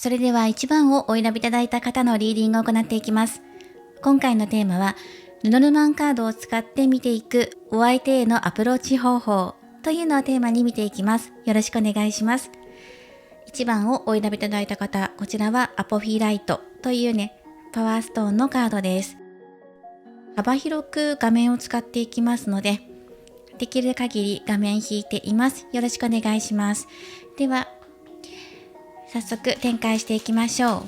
それでは1番をお選びいただいた方のリーディングを行っていきます。今回のテーマは、ルノルマンカードを使って見ていくお相手へのアプローチ方法というのをテーマに見ていきます。よろしくお願いします。1番をお選びいただいた方、こちらはアポフィライトというパワーストーンのカードです。幅広く画面を使っていきますので、できる限り画面引いています。よろしくお願いします。では、早速展開していきましょう。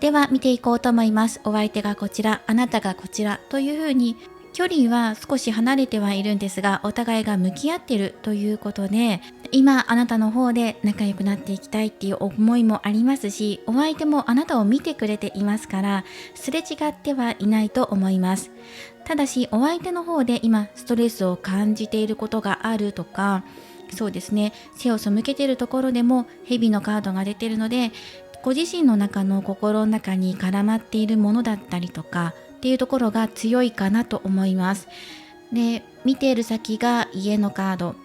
では見ていこうと思います。お相手がこちら、あなたがこちらというふうに距離は少し離れてはいるんですが、お互いが向き合っているということで、今あなたの方で仲良くなっていきたいっていう思いもありますし、お相手もあなたを見てくれていますから、すれ違ってはいないと思います。ただし、お相手の方で今ストレスを感じていることがあるとか、そうですね、背を背けているところでも蛇のカードが出ているので、ご自身の中の心の中に絡まっているものだったりとかっていうところが強いかなと思います。で、見ている先が家のカード。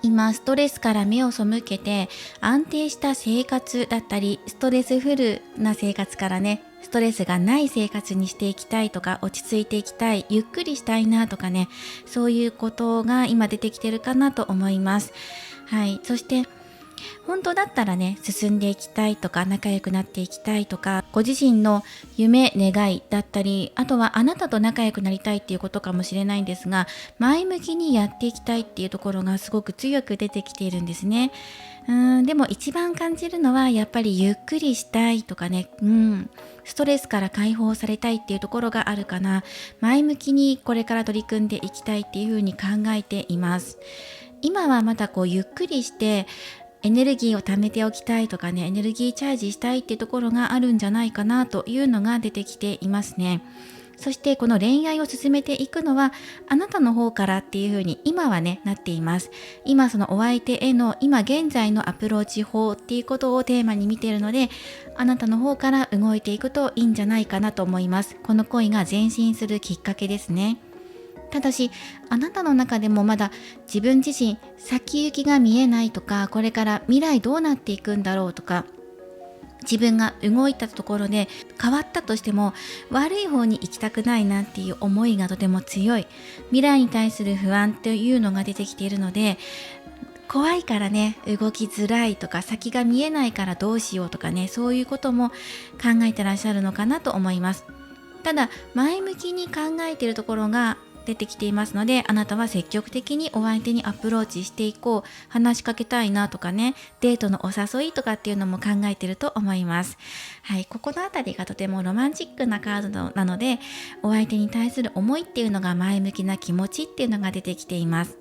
今ストレスから目を背けて安定した生活だったり、ストレスフルな生活からストレスがない生活にしていきたいとか、落ち着いていきたい、ゆっくりしたいなとかそういうことが今出てきてるかなと思います。はい。そして本当だったら進んでいきたいとか、仲良くなっていきたいとか、ご自身の夢、願いだったり、あとはあなたと仲良くなりたいっていうことかもしれないんですが、前向きにやっていきたいっていうところがすごく強く出てきているんですね。でも一番感じるのはやっぱりゆっくりしたいとかストレスから解放されたいっていうところがあるかな。前向きにこれから取り組んでいきたいっていうふうに考えています。今はまだゆっくりしてエネルギーを貯めておきたいとかエネルギーチャージしたいっていうところがあるんじゃないかなというのが出てきていますね。そしてこの恋愛を進めていくのはあなたの方からっていう風に今はなっています。今そのお相手への今現在のアプローチ法っていうことをテーマに見ているので、あなたの方から動いていくといいんじゃないかなと思います。この恋が前進するきっかけですね。ただし、あなたの中でもまだ自分自身先行きが見えないとか、これから未来どうなっていくんだろうとか、自分が動いたところで変わったとしても悪い方に行きたくないなっていう思いがとても強い、未来に対する不安というのが出てきているので、怖いから動きづらいとか、先が見えないからどうしようとかそういうことも考えてらっしゃるのかなと思います。ただ前向きに考えているところが出てきていますので、あなたは積極的にお相手にアプローチしていこう、話しかけたいなとかデートのお誘いとかっていうのも考えていると思います。はい、ここのあたりがとてもロマンチックなカードなので、お相手に対する思いっていうのが前向きな気持ちっていうのが出てきています。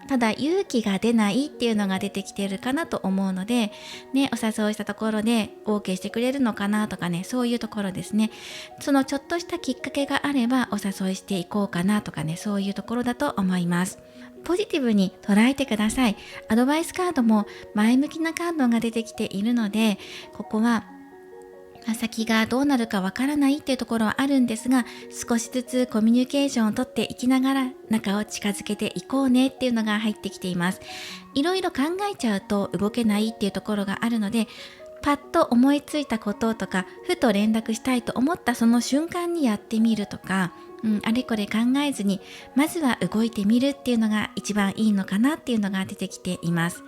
ただ勇気が出ないっていうのが出てきてるかなと思うので、お誘いしたところで OK してくれるのかなとかそういうところですね。そのちょっとしたきっかけがあればお誘いしていこうかなとかそういうところだと思います。ポジティブに捉えてください。アドバイスカードも前向きなカードが出てきているので、ここは先がどうなるかわからないっていうところはあるんですが、少しずつコミュニケーションをとっていきながら仲を近づけていこうねっていうのが入ってきています。いろいろ考えちゃうと動けないっていうところがあるので、パッと思いついたこととか、ふと連絡したいと思ったその瞬間にやってみるとか、あれこれ考えずにまずは動いてみるっていうのが一番いいのかなっていうのが出てきています。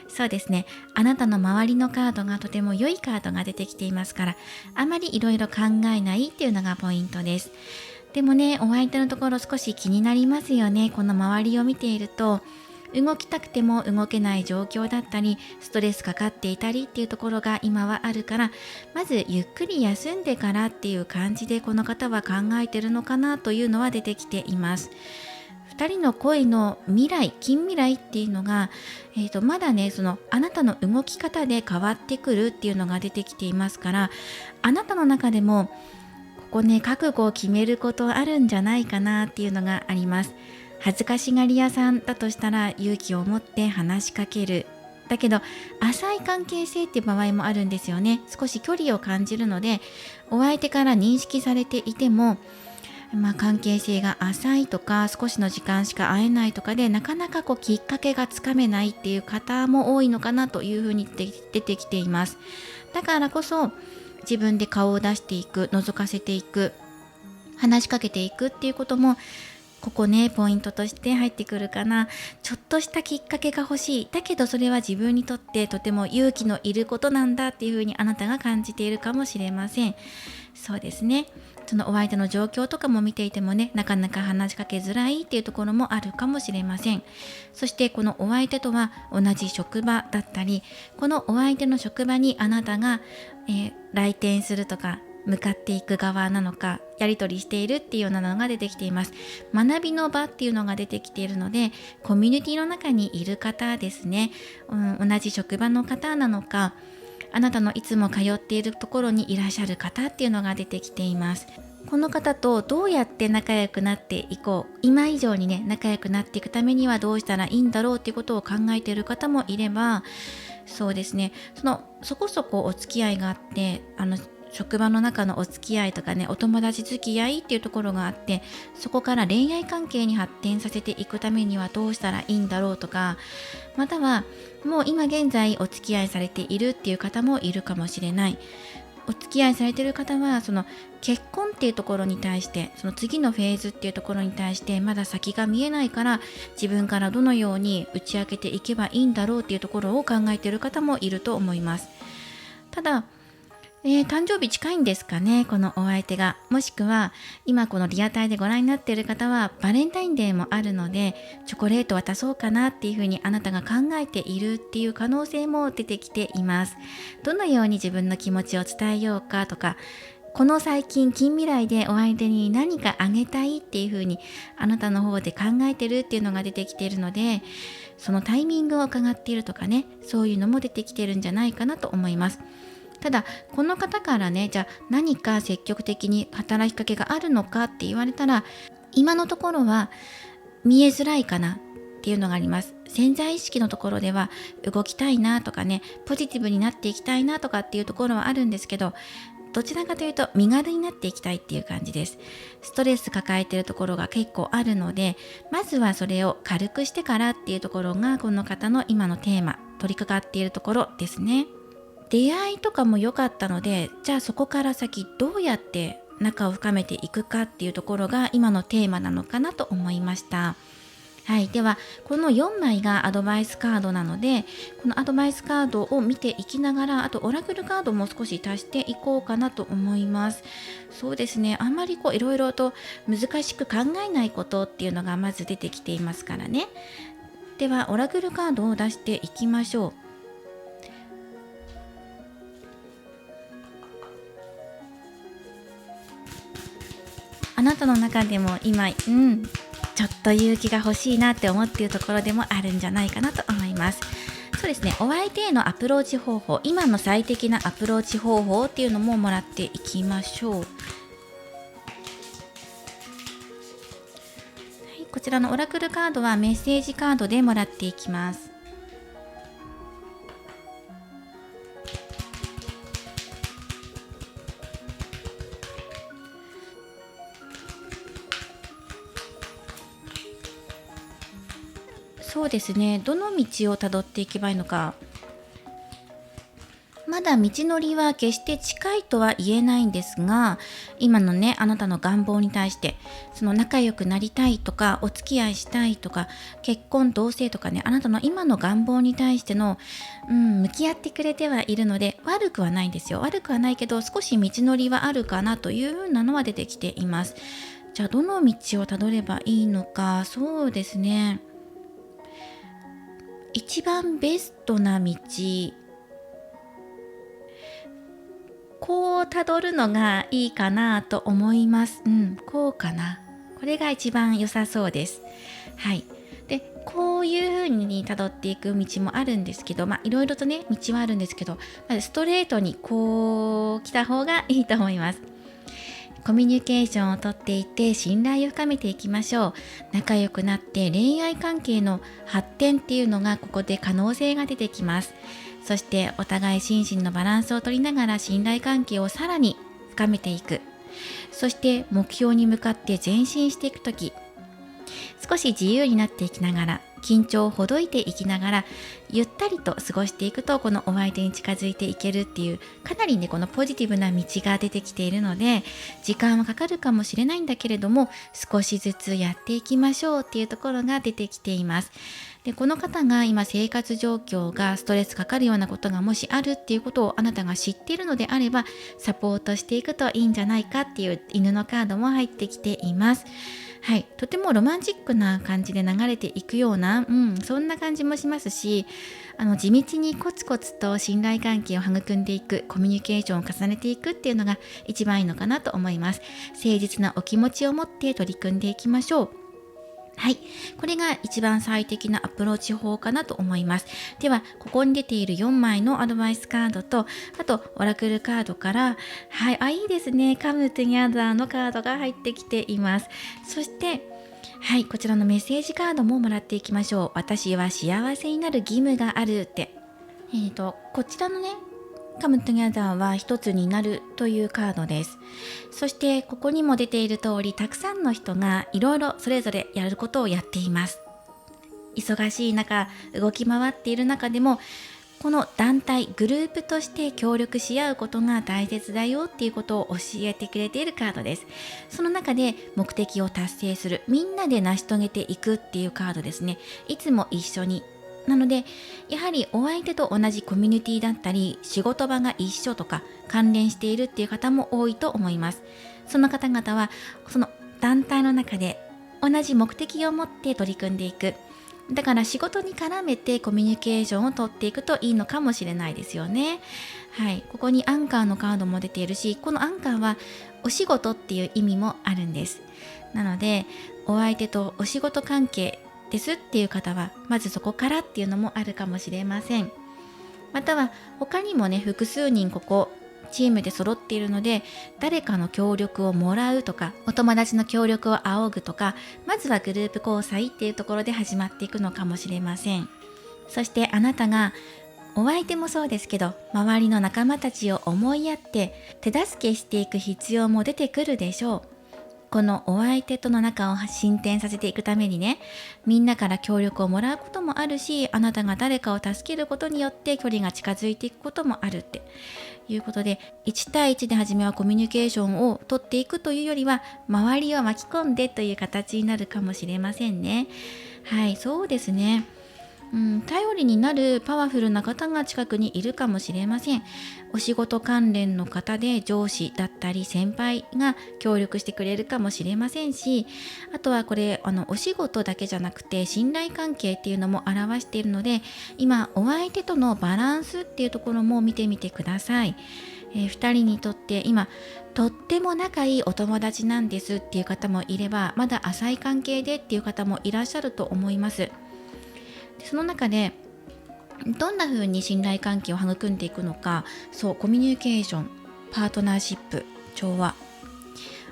そうですね、あなたの周りのカードがとても良いカードが出てきていますから、あまりいろいろ考えないっていうのがポイントです。でもお相手のところ少し気になりますよね。この周りを見ていると、動きたくても動けない状況だったり、ストレスかかっていたりっていうところが今はあるから、まずゆっくり休んでからっていう感じでこの方は考えてるのかなというのは出てきています。2 2人の恋の未来、近未来っていうのが、まだね、そのあなたの動き方で変わってくるっていうのが出てきていますから、あなたの中でもここね、覚悟を決めることあるんじゃないかなっていうのがあります。恥ずかしがり屋さんだとしたら勇気を持って話しかける。だけど浅い関係性っていう場合もあるんですよね。少し距離を感じるので、お相手から認識されていても、関係性が浅いとか少しの時間しか会えないとかで、なかなかきっかけがつかめないっていう方も多いのかなというふうに出てきています。だからこそ自分で顔を出していく、覗かせていく、話しかけていくっていうことも、ここね、ポイントとして入ってくるかな。ちょっとしたきっかけが欲しい。だけどそれは自分にとってとても勇気のいることなんだっていうふうにあなたが感じているかもしれません。そうですね。そのお相手の状況とかも見ていてもね、なかなか話しかけづらいっていうところもあるかもしれません。そしてこのお相手とは同じ職場だったり、このお相手の職場にあなたが、来店するとか、向かっていく側なのか、やり取りしているっていうようなのが出てきています。学びの場っていうのが出てきているので、コミュニティの中にいる方ですね、同じ職場の方なのか、あなたのいつも通っているところにいらっしゃる方っていうのが出てきています。この方とどうやって仲良くなっていこう、今以上にね、仲良くなっていくためにはどうしたらいいんだろうっていうことを考えている方もいれば、そうですね、そこそこお付き合いがあって、職場の中のお付き合いとかね、お友達付き合いっていうところがあって、そこから恋愛関係に発展させていくためにはどうしたらいいんだろうとか、またはもう今現在お付き合いされているっていう方もいるかもしれない。お付き合いされている方は、その結婚っていうところに対して、その次のフェーズっていうところに対してまだ先が見えないから、自分からどのように打ち明けていけばいいんだろうっていうところを考えている方もいると思います。ただ誕生日近いんですかね、このお相手が。もしくは今このリアタイでご覧になっている方はバレンタインデーもあるので、チョコレート渡そうかなっていうふうにあなたが考えているっていう可能性も出てきています。どのように自分の気持ちを伝えようかとか、この最近近未来でお相手に何かあげたいっていうふうにあなたの方で考えてるっていうのが出てきているので、そのタイミングを伺っているとかね、そういうのも出てきてるんじゃないかなと思います。ただこの方からね、じゃあ何か積極的に働きかけがあるのかって言われたら、今のところは見えづらいかなっていうのがあります。潜在意識のところでは動きたいなとかね、ポジティブになっていきたいなとかっていうところはあるんですけど、どちらかというと身軽になっていきたいっていう感じです。ストレス抱えているところが結構あるので、まずはそれを軽くしてからっていうところがこの方の今のテーマ、取り掛かっているところですね。出会いとかも良かったので、じゃあそこから先どうやって仲を深めていくかっていうところが今のテーマなのかなと思いました。はい、ではこの4枚がアドバイスカードなので、このアドバイスカードを見ていきながら、あとオラクルカードも少し足していこうかなと思います。そうですね、あんまりいろいろと難しく考えないことっていうのがまず出てきていますからね。ではオラクルカードを出していきましょう。あなたの中でも今、ちょっと勇気が欲しいなって思っているところでもあるんじゃないかなと思います。そうですね、お相手へのアプローチ方法、今の最適なアプローチ方法っていうのももらっていきましょう。はい、こちらのオラクルカードはメッセージカードでもらっていきます。そうですね、どの道をたどっていけばいいのか。まだ道のりは決して近いとは言えないんですが、今のね、あなたの願望に対して、その仲良くなりたいとか、お付き合いしたいとか、結婚同棲とかね、あなたの今の願望に対しての、向き合ってくれてはいるので、悪くはないんですよ。悪くはないけど、少し道のりはあるかなというふうなのは出てきています。じゃあ、どの道をたどればいいのか。そうですね、一番ベストな道、こうたどるのがいいかなと思います。こうかな。これが一番良さそうです。はい。で、こういう風に辿っていく道もあるんですけど、いろいろとね、道はあるんですけど、まずストレートにこう来た方がいいと思います。コミュニケーションをとっていって信頼を深めていきましょう。仲良くなって恋愛関係の発展っていうのがここで可能性が出てきます。そしてお互い心身のバランスを取りながら信頼関係をさらに深めていく。そして目標に向かって前進していくとき、少し自由になっていきながら、緊張をほどいていきながら、ゆったりと過ごしていくと、このお相手に近づいていけるっていう、かなりね、このポジティブな道が出てきているので、時間はかかるかもしれないんだけれども、少しずつやっていきましょうっていうところが出てきています。で、この方が今生活状況がストレスかかるようなことがもしあるっていうことをあなたが知っているのであれば、サポートしていくといいんじゃないかっていう犬のカードも入ってきています。はい、とてもロマンチックな感じで流れていくような、そんな感じもしますし、地道にコツコツと信頼関係を育んでいく、コミュニケーションを重ねていくっていうのが一番いいのかなと思います。誠実なお気持ちを持って取り組んでいきましょう。はい。これが一番最適なアプローチ法かなと思います。では、ここに出ている4枚のアドバイスカードと、あと、オラクルカードから、はい、いいですね。Come Together のカードが入ってきています。そして、はい、こちらのメッセージカードももらっていきましょう。私は幸せになる義務があるって。こちらのね、Come Together は一つになるというカードです。そしてここにも出ている通り、たくさんの人がいろいろそれぞれやることをやっています。忙しい中、動き回っている中でも、この団体、グループとして協力し合うことが大切だよっていうことを教えてくれているカードです。その中で目的を達成する、みんなで成し遂げていくっていうカードですね。いつも一緒に。なので、やはりお相手と同じコミュニティだったり、仕事場が一緒とか関連しているっていう方も多いと思います。その方々は、その団体の中で同じ目的を持って取り組んでいく。だから仕事に絡めてコミュニケーションを取っていくといいのかもしれないですよね。はい、ここにアンカーのカードも出ているし、このアンカーはお仕事っていう意味もあるんです。なので、お相手とお仕事関係ですっていう方は、まずそこからっていうのもあるかもしれません。または他にもね、複数人ここチームで揃っているので、誰かの協力をもらうとか、お友達の協力を仰ぐとか、まずはグループ交際っていうところで始まっていくのかもしれません。そしてあなたがお相手もそうですけど、周りの仲間たちを思いやって手助けしていく必要も出てくるでしょう。このお相手との仲を進展させていくためにね、みんなから協力をもらうこともあるし、あなたが誰かを助けることによって距離が近づいていくこともあるっていうことで、1対1で初めはコミュニケーションをとっていくというよりは、周りを巻き込んでという形になるかもしれませんね。はい、そうですね。頼りになるパワフルな方が近くにいるかもしれません。お仕事関連の方で上司だったり先輩が協力してくれるかもしれませんし、あとはこれお仕事だけじゃなくて信頼関係っていうのも表しているので、今お相手とのバランスっていうところも見てみてください。2人にとって今とっても仲いいお友達なんですっていう方もいれば、まだ浅い関係でっていう方もいらっしゃると思います。その中でどんな風に信頼関係を育んでいくのか、そうコミュニケーション、パートナーシップ、調和、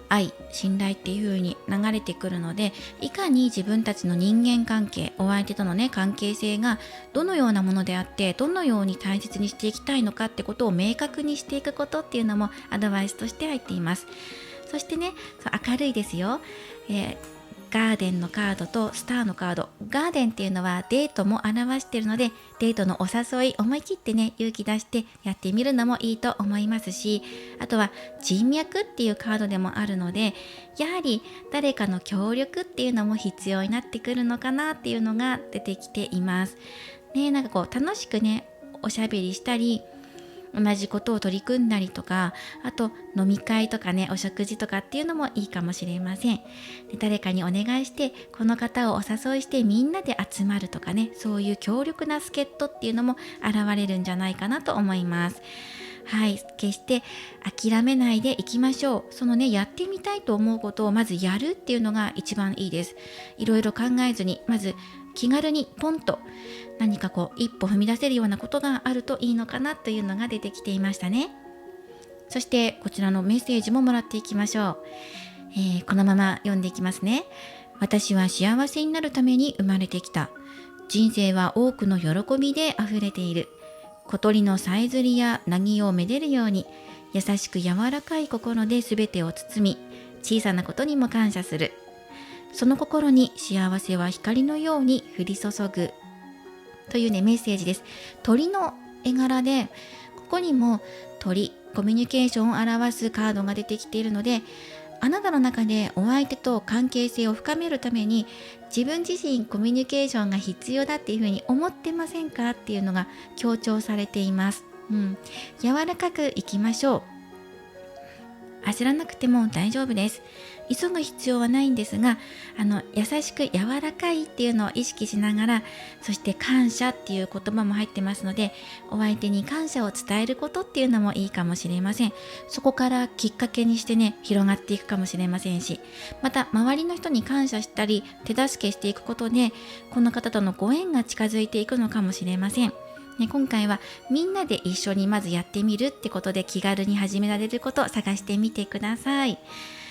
愛、信頼っていう風に流れてくるので、いかに自分たちの人間関係、お相手とのね関係性がどのようなものであって、どのように大切にしていきたいのかってことを明確にしていくことっていうのもアドバイスとして入っています。そしてね、明るいですよ。ガーデンのカードとスターのカード。ガーデンっていうのはデートも表しているので、デートのお誘い、思い切ってね、勇気出してやってみるのもいいと思いますし、あとは人脈っていうカードでもあるので、やはり誰かの協力っていうのも必要になってくるのかなっていうのが出てきています。ね、なんかこう楽しくね、おしゃべりしたり、同じことを取り組んだりとか、あと飲み会とかね、お食事とかっていうのもいいかもしれません。で、誰かにお願いしてこの方をお誘いしてみんなで集まるとかね、そういう強力な助っ人っていうのも現れるんじゃないかなと思います。はい、決して諦めないでいきましょう。そのね、やってみたいと思うことをまずやるっていうのが一番いいです。いろいろ考えずに、まず気軽にポンと何か一歩踏み出せるようなことがあるといいのかなというのが出てきていましたね。そしてこちらのメッセージももらっていきましょう。このまま読んでいきますね。私は幸せになるために生まれてきた。人生は多くの喜びであふれている。小鳥のさえずりや凪をめでるように、優しく柔らかい心で全てを包み、小さなことにも感謝する。その心に幸せは光のように降り注ぐ。というね、メッセージです。鳥の絵柄で、ここにも鳥、コミュニケーションを表すカードが出てきているので、あなたの中でお相手と関係性を深めるために自分自身コミュニケーションが必要だっていうふうに思ってませんかっていうのが強調されています。柔らかくいきましょう。焦らなくても大丈夫です。急ぐ必要はないんですが、優しく柔らかいっていうのを意識しながら、そして感謝っていう言葉も入ってますので、お相手に感謝を伝えることっていうのもいいかもしれません。そこからきっかけにしてね、広がっていくかもしれませんし、また周りの人に感謝したり手助けしていくことで、この方とのご縁が近づいていくのかもしれません。今回はみんなで一緒にまずやってみるってことで、気軽に始められることを探してみてください。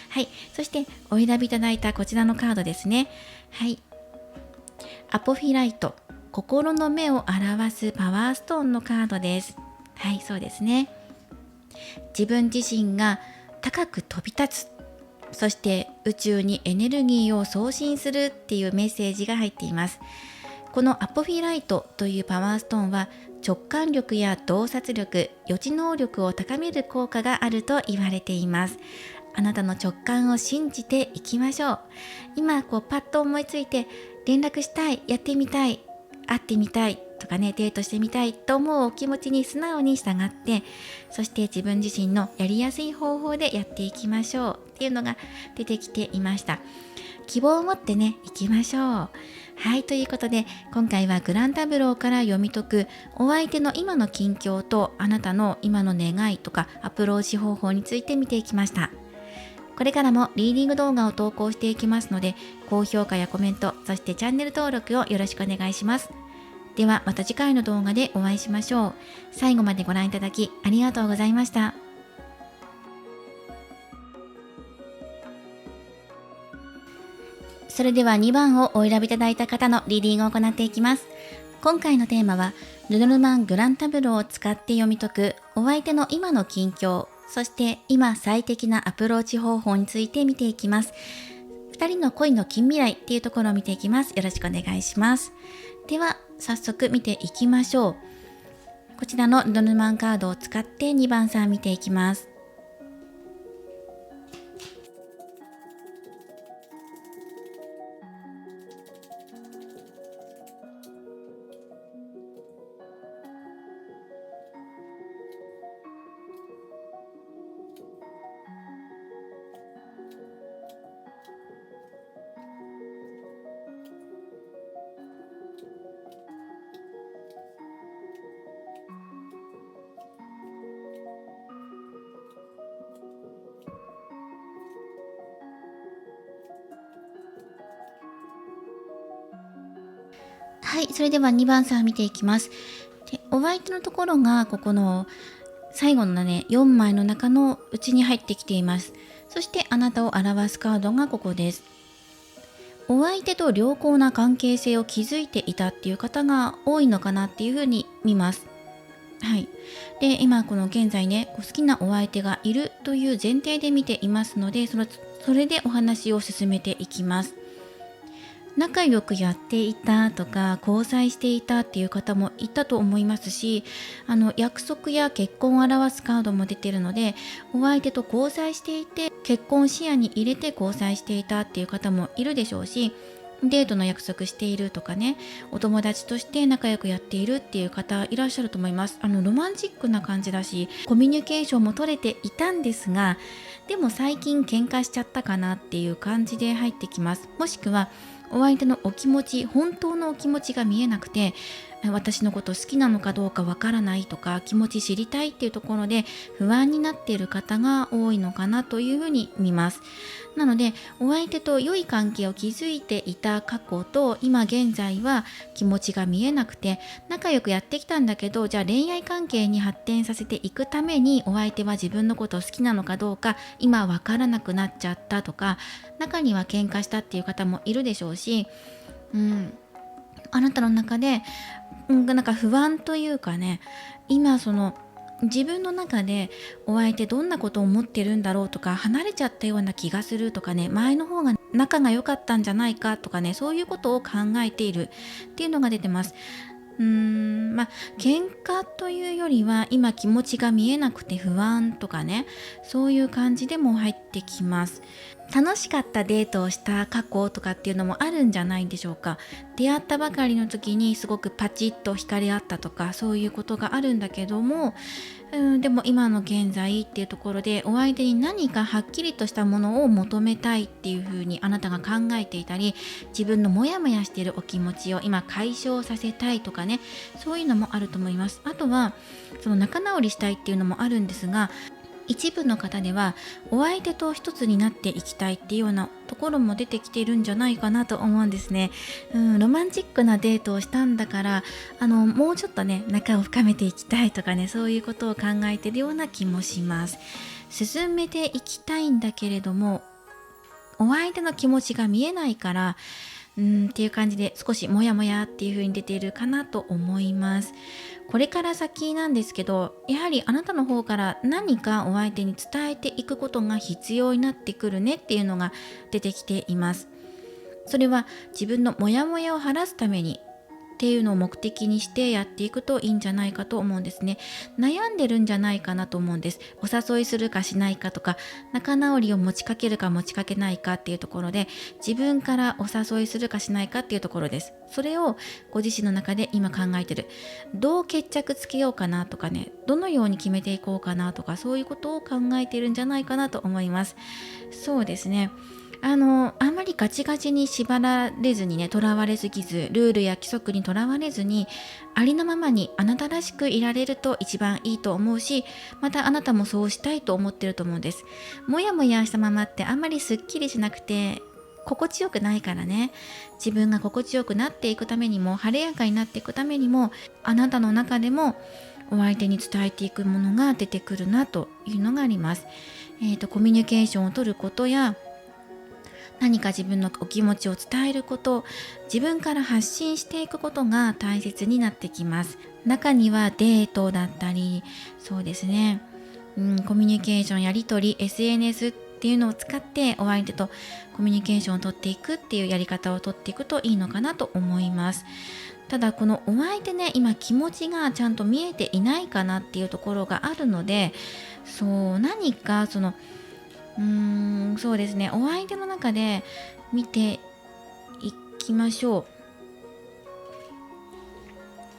はい、そしてお選びいただいたこちらのカードですね。はい、アポフィライト、心の目を表すパワーストーンのカードです。はい、そうですね。自分自身が高く飛び立つ、そして宇宙にエネルギーを送信するっていうメッセージが入っています。このアポフィライトというパワーストーンは直感力や洞察力、予知能力を高める効果があると言われています。あなたの直感を信じていきましょう。今パッと思いついて連絡したい、やってみたい、会ってみたいとかね、デートしてみたいと思うお気持ちに素直に従って、そして自分自身のやりやすい方法でやっていきましょうっていうのが出てきていました。希望を持ってね、いきましょう。はい、ということで今回はグランタブローから読み解くお相手の今の近況とあなたの今の願いとかアプローチ方法について見ていきました。これからもリーディング動画を投稿していきますので、高評価やコメント、そしてチャンネル登録をよろしくお願いします。ではまた次回の動画でお会いしましょう。最後までご覧いただきありがとうございました。それでは2番をお選びいただいた方のリーディングを行っていきます。今回のテーマはルノルマングランタブローを使って読み解くお相手の今の近況、そして今最適なアプローチ方法について見ていきます。2人の恋の近未来っていうところを見ていきます。よろしくお願いします。では早速見ていきましょう。こちらのルノルマンカードを使って2番さん見ていきます。はい、それでは2番さん見ていきます。で、お相手のところがここの最後のね、4枚の中のうちに入ってきています。そしてあなたを表すカードがここです。お相手と良好な関係性を築いていたっていう方が多いのかなっていうふうに見ます。はい。で、今この現在ね、好きなお相手がいるという前提で見ていますので、それでお話を進めていきます。仲良くやっていたとか交際していたっていう方もいたと思いますし、約束や結婚を表すカードも出てるので、お相手と交際していて結婚を視野に入れて交際していたっていう方もいるでしょうし、デートの約束しているとかね、お友達として仲良くやっているっていう方いらっしゃると思います。ロマンチックな感じだし、コミュニケーションも取れていたんですが、でも最近喧嘩しちゃったかなっていう感じで入ってきます。もしくはお相手のお気持ち、本当のお気持ちが見えなくて、私のこと好きなのかどうかわからないとか、気持ち知りたいっていうところで不安になっている方が多いのかなというふうに見ます。なのでお相手と良い関係を築いていた過去と今現在は気持ちが見えなくて、仲良くやってきたんだけど、じゃあ恋愛関係に発展させていくためにお相手は自分のことを好きなのかどうか今わからなくなっちゃったとか、中には喧嘩したっていう方もいるでしょうし、あなたの中で、なんか不安というかね、今自分の中でお相手どんなことを思ってるんだろうとか、離れちゃったような気がするとかね、前の方が仲が良かったんじゃないかとかね、そういうことを考えているっていうのが出てます。喧嘩というよりは今気持ちが見えなくて不安とかね、そういう感じでも入ってきます。楽しかったデートをした過去とかっていうのもあるんじゃないでしょうか。出会ったばかりの時にすごくパチッと惹かれ合ったとか、そういうことがあるんだけども、でも今の現在っていうところでお相手に何かはっきりとしたものを求めたいっていうふうにあなたが考えていたり、自分のモヤモヤしているお気持ちを今解消させたいとかね、そういうのもあると思います。あとは仲直りしたいっていうのもあるんですが、一部の方ではお相手と一つになっていきたいっていうようなところも出てきているんじゃないかなと思うんですね。ロマンチックなデートをしたんだからもうちょっとね仲を深めていきたいとかね、そういうことを考えているような気もします。進めていきたいんだけれどもお相手の気持ちが見えないからっていう感じで少しモヤモヤっていう風に出ているかなと思います。これから先なんですけど、やはりあなたの方から何かお相手に伝えていくことが必要になってくるねっていうのが出てきています。それは自分のモヤモヤを晴らすためにっていうのを目的にしてやっていくといいんじゃないかと思うんですね。悩んでるんじゃないかなと思うんです。お誘いするかしないかとか、仲直りを持ちかけるか持ちかけないかっていうところで、自分からお誘いするかしないかっていうところです。それをご自身の中で今考えてる。どう決着つけようかなとかね、どのように決めていこうかなとか、そういうことを考えているんじゃないかなと思います。そうですね。あんまりガチガチに縛られずにね、とらわれすぎず、ルールや規則にとらわれずに、ありのままにあなたらしくいられると一番いいと思うし、またあなたもそうしたいと思ってると思うんです。もやもやしたままってあんまりすっきりしなくて、心地よくないからね。自分が心地よくなっていくためにも、晴れやかになっていくためにも、あなたの中でもお相手に伝えていくものが出てくるなというのがあります。コミュニケーションを取ることや、何か自分のお気持ちを伝えること、自分から発信していくことが大切になってきます。中にはデートだったり、そうですね、コミュニケーションやり取り、SNS っていうのを使ってお相手とコミュニケーションを取っていくっていうやり方を取っていくといいのかなと思います。ただこのお相手ね、今気持ちがちゃんと見えていないかなっていうところがあるので、何かそうですね、お相手の中で見ていきましょ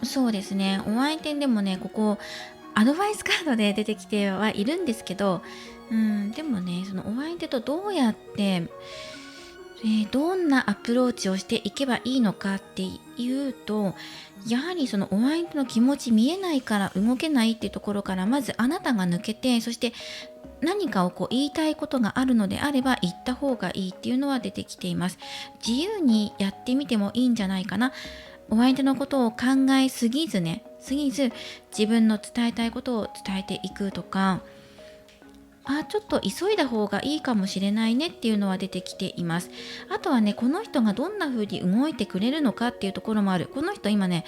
う。そうですね、お相手でもね、ここアドバイスカードで出てきてはいるんですけど、でもね、そのお相手とどうやって、どんなアプローチをしていけばいいのかっていうと、やはりそのお相手の気持ち見えないから動けないっていうところからまずあなたが抜けて、そして何かを言いたいことがあるのであれば言った方がいいっていうのは出てきています。自由にやってみてもいいんじゃないかな。お相手のことを考えすぎず自分の伝えたいことを伝えていくとか、ちょっと急いだ方がいいかもしれないねっていうのは出てきています。あとはね、この人がどんな風に動いてくれるのかっていうところもある。この人今ね、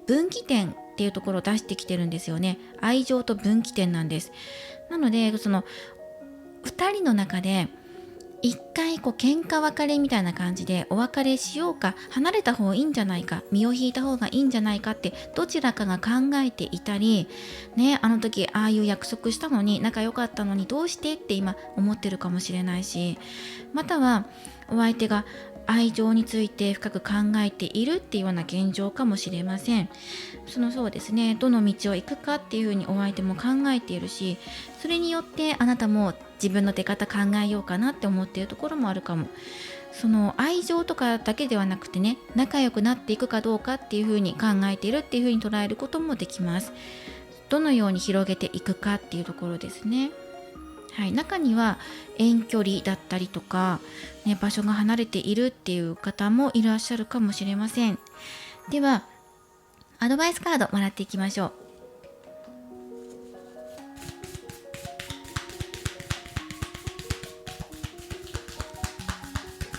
分岐点っていうところを出してきてるんですよね。愛情と分岐点なんです。なので2人の中で一回喧嘩別れみたいな感じでお別れしようか、離れた方がいいんじゃないか、身を引いた方がいいんじゃないかってどちらかが考えていたりね、あの時ああいう約束したのに仲良かったのにどうしてって今思ってるかもしれないし、またはお相手が愛情について深く考えているっていうような現状かもしれません。そうですね、どの道を行くかっていうふうにお相手も考えているし、それによってあなたも自分の出方考えようかなって思っているところもあるかも。その愛情とかだけではなくてね、仲良くなっていくかどうかっていうふうに考えているっていうふうに捉えることもできます。どのように広げていくかっていうところですね。はい、中には遠距離だったりとか、ね、場所が離れているっていう方もいらっしゃるかもしれません。ではアドバイスカードもらっていきましょう。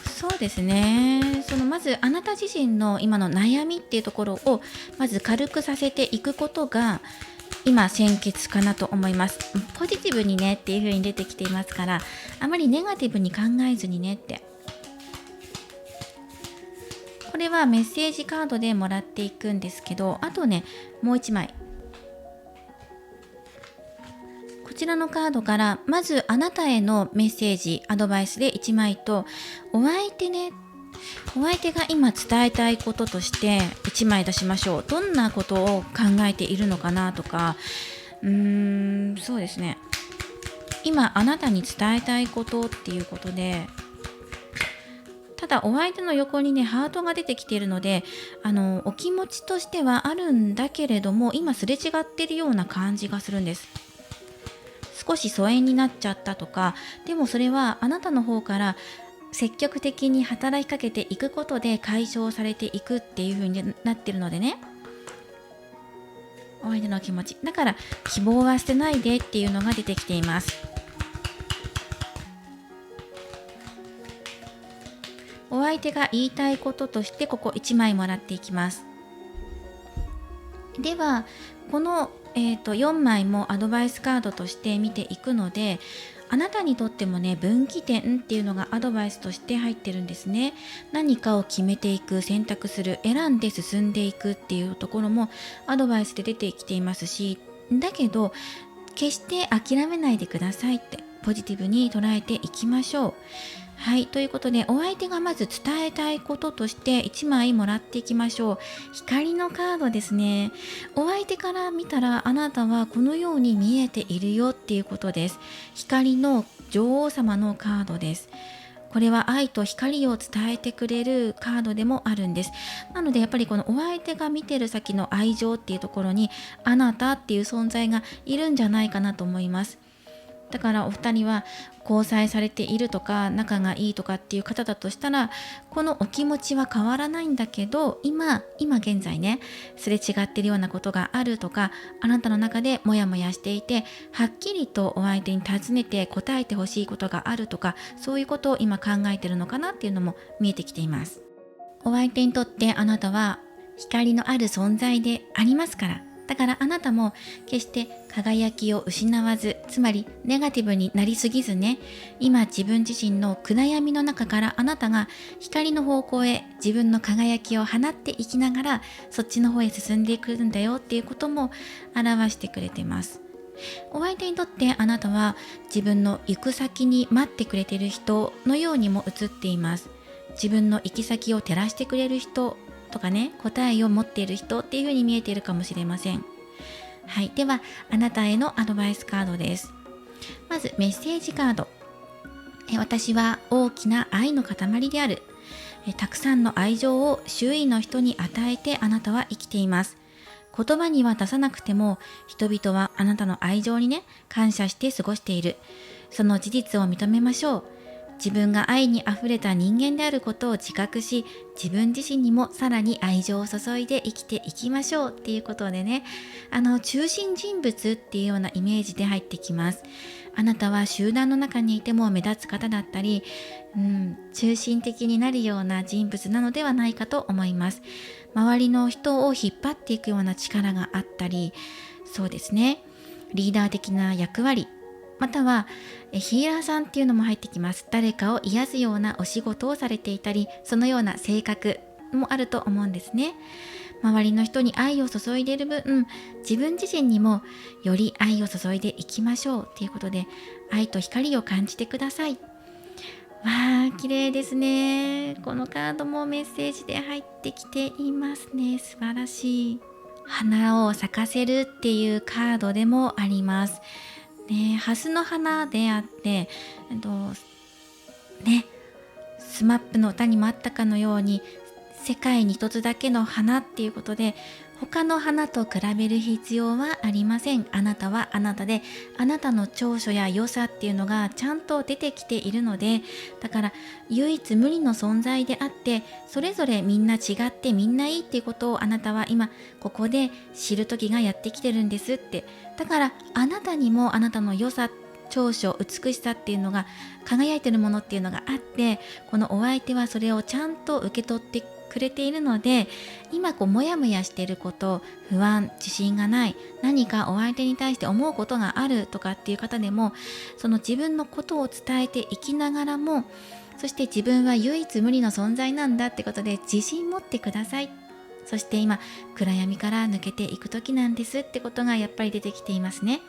そうですね。まずあなた自身の今の悩みっていうところをまず軽くさせていくことが今先決かなと思います。ポジティブにねっていう風に出てきていますから、あまりネガティブに考えずにねって。これはメッセージカードでもらっていくんですけど、あとね、もう一枚。こちらのカードからまずあなたへのメッセージ、アドバイスで1枚と、お相手が今伝えたいこととして1枚出しましょう。どんなことを考えているのかなとか、そうですね。今あなたに伝えたいことっていうことで、ただお相手の横にね、ハートが出てきているので、お気持ちとしてはあるんだけれども、今すれ違っているような感じがするんです。少し疎遠になっちゃったとか、でもそれはあなたの方から積極的に働きかけていくことで解消されていくっていう風になってるのでね、お相手の気持ちだから希望は捨てないでっていうのが出てきています。お相手が言いたいこととしてここ1枚もらっていきます。ではこの、4枚もアドバイスカードとして見ていくので、あなたにとってもね、分岐点っていうのがアドバイスとして入ってるんですね。何かを決めていく、選択する、選んで進んでいくっていうところもアドバイスで出てきていますし、だけど決して諦めないでくださいって、ポジティブに捉えていきましょう。はい、ということでお相手がまず伝えたいこととして1枚もらっていきましょう。光のカードですね。お相手から見たらあなたはこのように見えているよっていうことです。光の女王様のカードです。これは愛と光を伝えてくれるカードでもあるんです。なのでやっぱりこのお相手が見てる先の愛情っていうところにあなたっていう存在がいるんじゃないかなと思います。だからお二人は交際されているとか仲がいいとかっていう方だとしたら、このお気持ちは変わらないんだけど、今現在ね、すれ違ってるようなことがあるとか、あなたの中でモヤモヤしていて、はっきりとお相手に尋ねて答えてほしいことがあるとか、そういうことを今考えてるのかなっていうのも見えてきています。お相手にとってあなたは光のある存在でありますから、だからあなたも決して輝きを失わず、つまりネガティブになりすぎずね、今自分自身の暗闇の中からあなたが光の方向へ自分の輝きを放っていきながら、そっちの方へ進んでいくんだよっていうことも表してくれてます。お相手にとってあなたは自分の行く先に待ってくれている人のようにも映っています。自分の行き先を照らしてくれる人とかね、答えを持っている人っていう風に見えているかもしれません。はい、ではあなたへのアドバイスカードです。まずメッセージカード。私は大きな愛の塊である。たくさんの愛情を周囲の人に与えてあなたは生きています。言葉には出さなくても人々はあなたの愛情にね、感謝して過ごしている。その事実を認めましょう。自分が愛にあふれた人間であることを自覚し、自分自身にもさらに愛情を注いで生きていきましょうっていうことでね、中心人物っていうようなイメージで入ってきます。あなたは集団の中にいても目立つ方だったり、中心的になるような人物なのではないかと思います。周りの人を引っ張っていくような力があったり、そうですね、リーダー的な役割、またはヒーラーさんっていうのも入ってきます。誰かを癒すようなお仕事をされていたり、そのような性格もあると思うんですね。周りの人に愛を注いでいる分、自分自身にもより愛を注いでいきましょうということで、愛と光を感じてください。わー、綺麗ですね。このカードもメッセージで入ってきていますね。素晴らしい。花を咲かせるっていうカードでもあります。ね、ハスの花であって、ね、スマップの歌にもあったかのように、世界に一つだけの花っていうことで、他の花と比べる必要はありません。あなたはあなたで、あなたの長所や良さっていうのがちゃんと出てきているので、だから唯一無二の存在であって、それぞれみんな違ってみんないいっていうことをあなたは今ここで知る時がやってきてるんですって。だからあなたにもあなたの良さ、長所、美しさっていうのが輝いてるものっていうのがあって、このお相手はそれをちゃんと受け取ってくれているので、今モヤモヤしていること、不安、自信がない、何かお相手に対して思うことがあるとかっていう方でも、その自分のことを伝えていきながらも、そして自分は唯一無二の存在なんだってことで自信持ってください。そして今暗闇から抜けていく時なんですってことがやっぱり出てきていますね。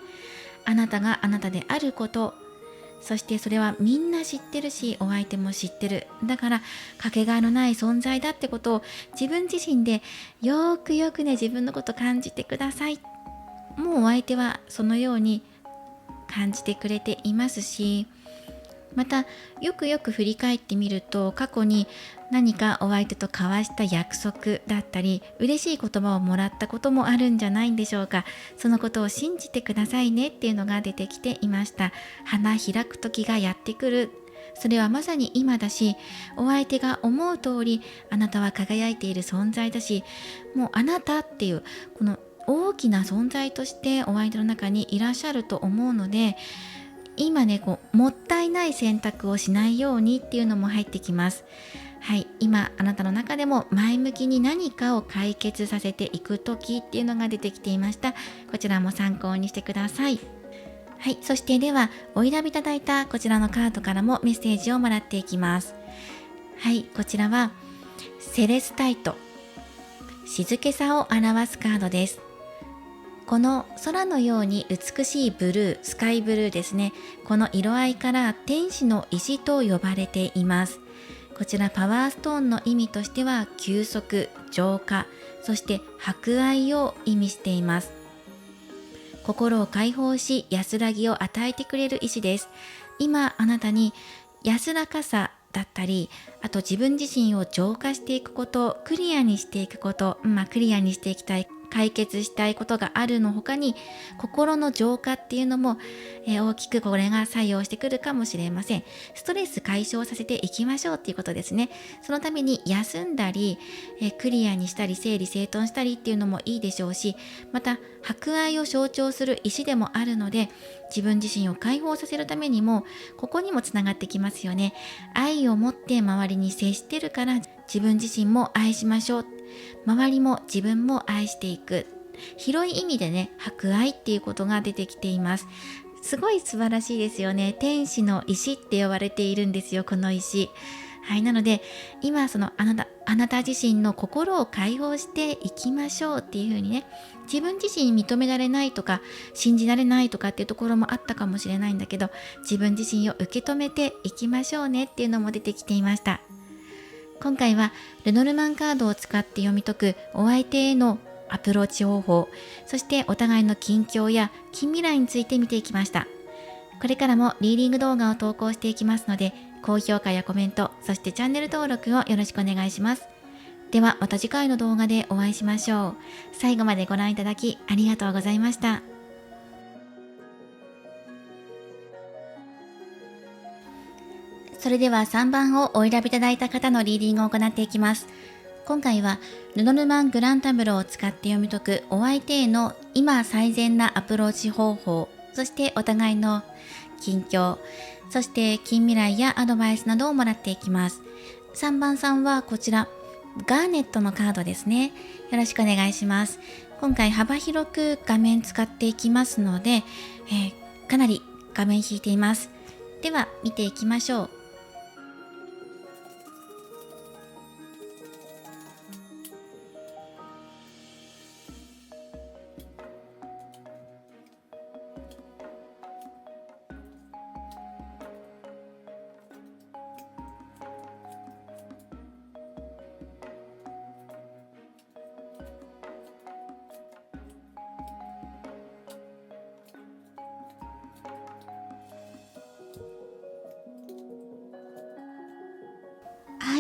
あなたがあなたであること、そしてそれはみんな知ってるし、お相手も知ってる。だからかけがえのない存在だってことを自分自身でよくよくね、自分のこと感じてください。もうお相手はそのように感じてくれていますし、またよくよく振り返ってみると、過去に何かお相手と交わした約束だったり、嬉しい言葉をもらったこともあるんじゃないんでしょうか。そのことを信じてくださいねっていうのが出てきていました。花開く時がやってくる。それはまさに今だし、お相手が思う通りあなたは輝いている存在だし、もうあなたっていうこの大きな存在としてお相手の中にいらっしゃると思うので、今ね、もったいない選択をしないようにっていうのも入ってきます。はい、今あなたの中でも前向きに何かを解決させていく時っていうのが出てきていました。こちらも参考にしてください。はい、そしてではお選びいただいたこちらのカードからもメッセージをもらっていきます。はい、こちらはセレスタイト、静けさを表すカードです。この空のように美しいブルー、スカイブルーですね。この色合いから天使の石と呼ばれています。こちらパワーストーンの意味としては休息、浄化、そして博愛を意味しています。心を解放し安らぎを与えてくれる石です。今あなたに安らかさだったり、あと自分自身を浄化していくこと、クリアにしていくこと、クリアにしていきたい、解決したいことがあるの他に、心の浄化っていうのも、大きくこれが作用してくるかもしれません。ストレス解消させていきましょうっていうことですね。そのために休んだり、クリアにしたり整理整頓したりっていうのもいいでしょうし、また博愛を象徴する石でもあるので、自分自身を解放させるためにもここにもつながってきますよね。愛を持って周りに接してるから、自分自身も愛しましょう、周りも自分も愛していく、広い意味でね、博愛っていうことが出てきています。すごい素晴らしいですよね。天使の石って呼ばれているんですよ、この石。はい、なので今そのあなた自身の心を解放していきましょうっていう風にね、自分自身認められないとか信じられないとかっていうところもあったかもしれないんだけど、自分自身を受け止めていきましょうねっていうのも出てきていました。今回はルノルマンカードを使って読み解くお相手へのアプローチ方法、そしてお互いの近況や近未来について見ていきました。これからもリーディング動画を投稿していきますので、高評価やコメント、そしてチャンネル登録をよろしくお願いします。ではまた次回の動画でお会いしましょう。最後までご覧いただきありがとうございました。それでは3番をお選びいただいた方のリーディングを行っていきます。今回はルノルマングランタブロを使って読み解くお相手への今最善なアプローチ方法、そしてお互いの近況、そして近未来やアドバイスなどをもらっていきます。3番さんはこちらガーネットのカードですね。よろしくお願いします。今回幅広く画面使っていきますので、かなり画面引いています。では見ていきましょう。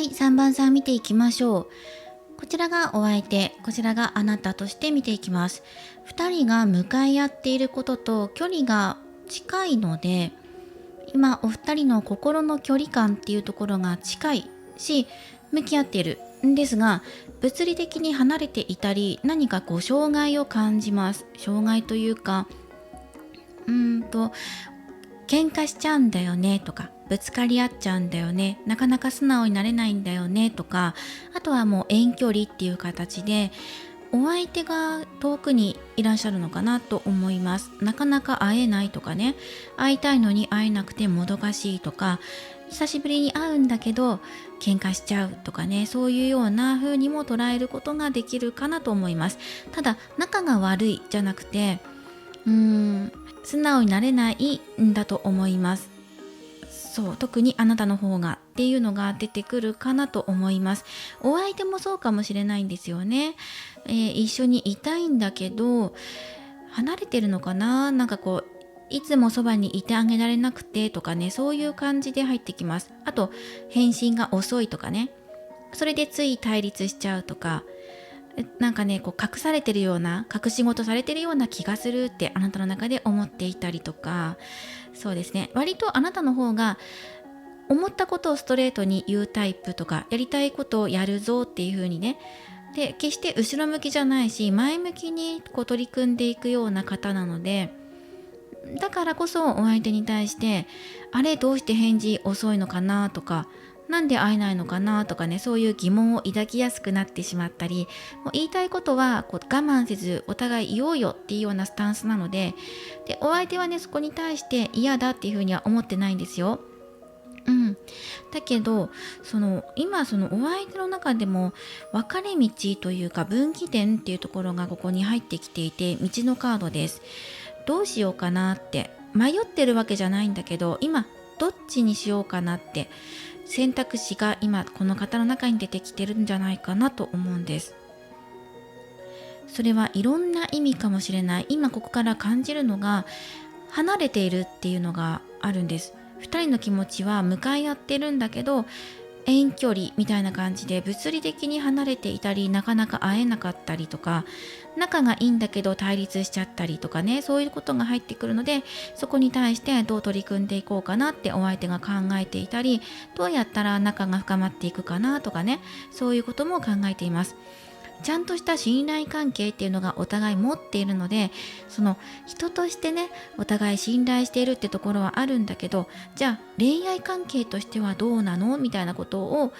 い、3番さん見ていきましょう。こちらがお相手、こちらがあなたとして見ていきます。2人が向かい合っていることと距離が近いので、今お二人の心の距離感っていうところが近いし、向き合っているんですが、物理的に離れていたり、何か障害を感じます。障害というか、喧嘩しちゃうんだよねとか、ぶつかり合っちゃうんだよね、なかなか素直になれないんだよねとか、あとはもう遠距離っていう形でお相手が遠くにいらっしゃるのかなと思います。なかなか会えないとかね、会いたいのに会えなくてもどかしいとか、久しぶりに会うんだけど喧嘩しちゃうとかね、そういうような風にも捉えることができるかなと思います。ただ仲が悪いじゃなくて、素直になれないんだと思います。そう、特にあなたの方がっていうのが出てくるかなと思います。お相手もそうかもしれないんですよね。一緒にいたいんだけど離れてるのかな、なんかいつもそばにいてあげられなくてとかね、そういう感じで入ってきます。あと返信が遅いとかね、それでつい対立しちゃうとか、なんかね、隠されてるような、隠し事されてるような気がするってあなたの中で思っていたりとか、そうですね、割とあなたの方が思ったことをストレートに言うタイプとか、やりたいことをやるぞっていう風にね、で決して後ろ向きじゃないし、前向きに取り組んでいくような方なので、だからこそお相手に対して、あれどうして返事遅いのかなとか、なんで会えないのかなとかね、そういう疑問を抱きやすくなってしまったり、もう言いたいことは我慢せずお互い言おうよっていうようなスタンスなので、お相手はね、そこに対して嫌だっていうふうには思ってないんですよ。だけど今お相手の中でも分かれ道というか分岐点っていうところがここに入ってきていて、道のカードです。どうしようかなって迷ってるわけじゃないんだけど、今どっちにしようかなって選択肢が今この方の中に出てきてるんじゃないかなと思うんです。それはいろんな意味かもしれない。今ここから感じるのが、離れているっていうのがあるんです。二人の気持ちは向かい合ってるんだけど、遠距離みたいな感じで物理的に離れていたり、なかなか会えなかったりとか、仲がいいんだけど対立しちゃったりとかね、そういうことが入ってくるので、そこに対してどう取り組んでいこうかなってお相手が考えていたり、どうやったら仲が深まっていくかなとかね、そういうことも考えています。ちゃんとした信頼関係っていうのがお互い持っているので、人としてね、お互い信頼しているってところはあるんだけど、じゃあ恋愛関係としてはどうなのみたいなことを、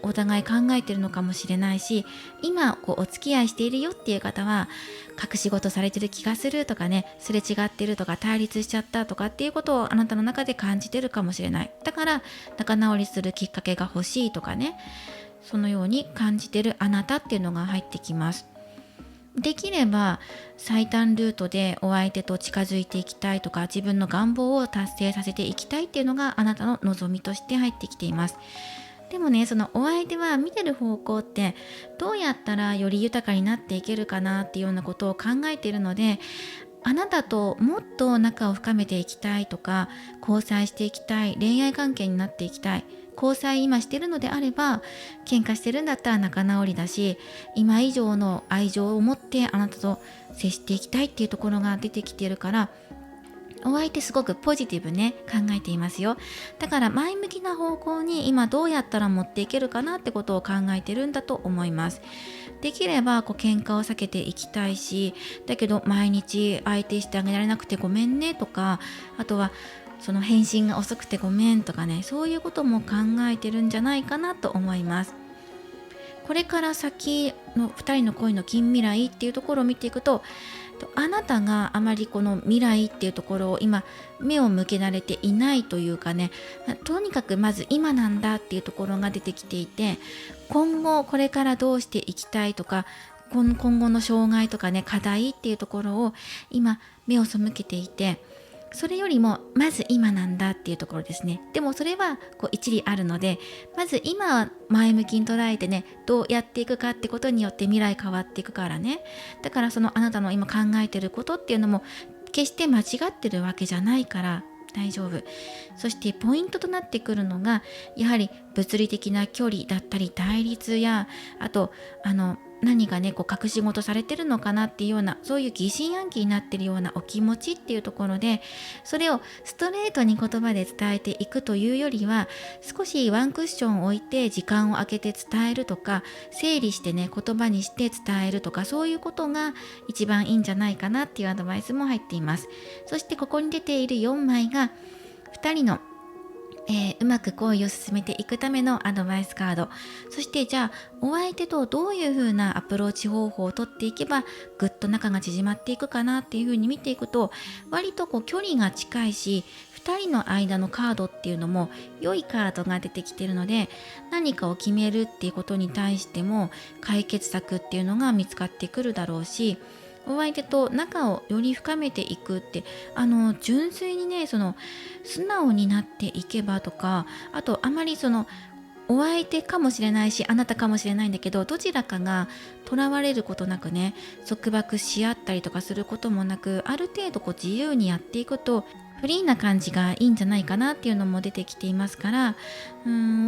お互い考えてるのかもしれないし、今お付き合いしているよっていう方は隠し事されてる気がするとかね、すれ違ってるとか対立しちゃったとかっていうことをあなたの中で感じてるかもしれない。だから仲直りするきっかけが欲しいとかね、そのように感じてるあなたっていうのが入ってきます。できれば最短ルートでお相手と近づいていきたいとか、自分の願望を達成させていきたいっていうのがあなたの望みとして入ってきています。でもね、そのお相手は見てる方向ってどうやったらより豊かになっていけるかなっていうようなことを考えているので、あなたともっと仲を深めていきたいとか、交際していきたい、恋愛関係になっていきたい、交際今してるのであれば、喧嘩してるんだったら仲直りだし、今以上の愛情を持ってあなたと接していきたいっていうところが出てきてるから、お相手すごくポジティブね、考えていますよ。だから前向きな方向に今どうやったら持っていけるかなってことを考えてるんだと思います。できれば喧嘩を避けていきたいし、だけど毎日相手してあげられなくてごめんねとか、あとはその返信が遅くてごめんとかね、そういうことも考えてるんじゃないかなと思います。これから先の2人の恋の近未来っていうところを見ていくと、あなたがあまりこの未来っていうところを今目を向けられていないというかね、とにかくまず今なんだっていうところが出てきていて、今後これからどうしていきたいとか、今後の障害とかね、課題っていうところを今目を背けていて、それよりもまず今なんだっていうところですね。でもそれは一理あるので、まず今は前向きに捉えてね、どうやっていくかってことによって未来変わっていくからね。だからそのあなたの今考えてることっていうのも決して間違ってるわけじゃないから、大丈夫。そしてポイントとなってくるのがやはり物理的な距離だったり対立や、あと何がねこう隠し事されてるのかなっていうような、そういう疑心暗鬼になってるようなお気持ちっていうところで、それをストレートに言葉で伝えていくというよりは、少しワンクッション置いて時間を空けて伝えるとか、整理してね言葉にして伝えるとか、そういうことが一番いいんじゃないかなっていうアドバイスも入っています。そしてここに出ている4枚が2人のうまく行為を進めていくためのアドバイスカード。そしてじゃあお相手とどういう風なアプローチ方法をとっていけばぐっと仲が縮まっていくかなっていう風に見ていくと、割とこう距離が近いし、2人の間のカードっていうのも良いカードが出てきているので、何かを決めるっていうことに対しても解決策っていうのが見つかってくるだろうし、お相手と仲をより深めていくって、純粋にね素直になっていけばとか、あとあまりお相手かもしれないしあなたかもしれないんだけど、どちらかがとらわれることなくね束縛し合ったりとかすることもなく、ある程度こう自由にやっていくとフリーな感じがいいんじゃないかなっていうのも出てきていますから、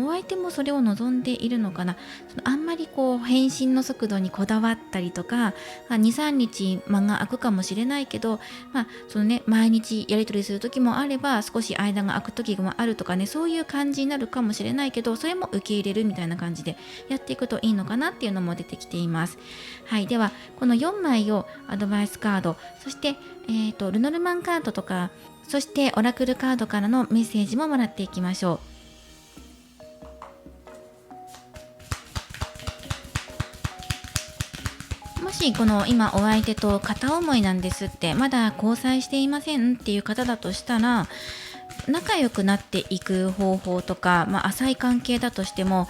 お相手もそれを望んでいるのかな。あんまりこう返信の速度にこだわったりとか、2、3日間が空くかもしれないけど、毎日やり取りする時もあれば少し間が空く時もあるとかね、そういう感じになるかもしれないけど、それも受け入れるみたいな感じでやっていくといいのかなっていうのも出てきています。はい、ではこの4枚をアドバイスカード、そして、ルノルマンカードとか、そしてオラクルカードからのメッセージももらっていきましょう。もしこの今お相手と片思いなんですって、まだ交際していませんっていう方だとしたら、仲良くなっていく方法とか、浅い関係だとしても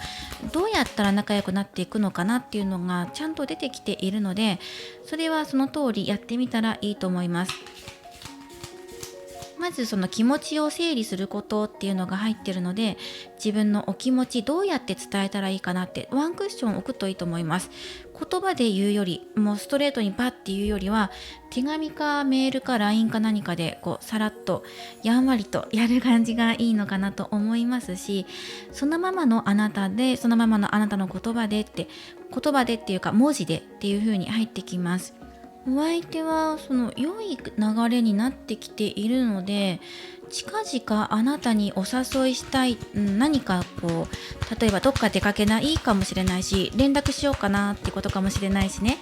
どうやったら仲良くなっていくのかなっていうのがちゃんと出てきているので、それはその通りやってみたらいいと思います。まずその気持ちを整理することっていうのが入ってるので、自分のお気持ちどうやって伝えたらいいかなってワンクッション置くといいと思います。言葉で言うよりもうストレートにパッて言うよりは、手紙かメールか LINE か何かでこうさらっとやんわりとやる感じがいいのかなと思いますし、そのままのあなたで、そのままのあなたの言葉でっていうか文字でっていう風に入ってきます。お相手はその良い流れになってきているので、近々あなたにお誘いしたい、何かこう例えばどっか出かけないかもしれないし、連絡しようかなってことかもしれないしね、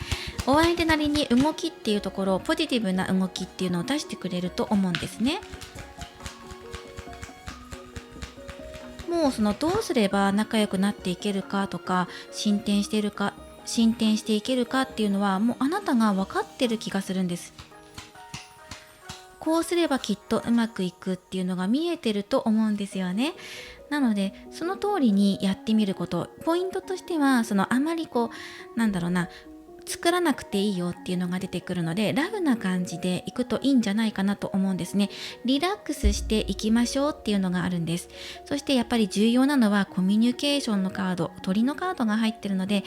お相手なりに動きっていうところ、ポジティブな動きっていうのを出してくれると思うんですね。もうどうすれば仲良くなっていけるかとか、進展していけるかっていうのはもうあなたが分かってる気がするんです。こうすればきっとうまくいくっていうのが見えてると思うんですよね。なのでその通りにやってみること、ポイントとしてはあまり作らなくていいよっていうのが出てくるので、ラフな感じでいくといいんじゃないかなと思うんですね。リラックスしていきましょうっていうのがあるんです。そしてやっぱり重要なのはコミュニケーションのカード、鳥のカードが入ってるので、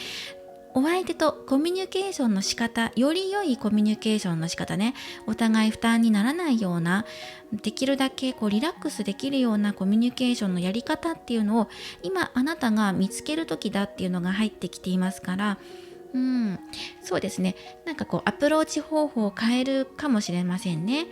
お相手とコミュニケーションの仕方、より良いコミュニケーションの仕方ね、お互い負担にならないような、できるだけリラックスできるようなコミュニケーションのやり方っていうのを今あなたが見つける時だっていうのが入ってきていますから、そうですね、アプローチ方法を変えるかもしれませんね。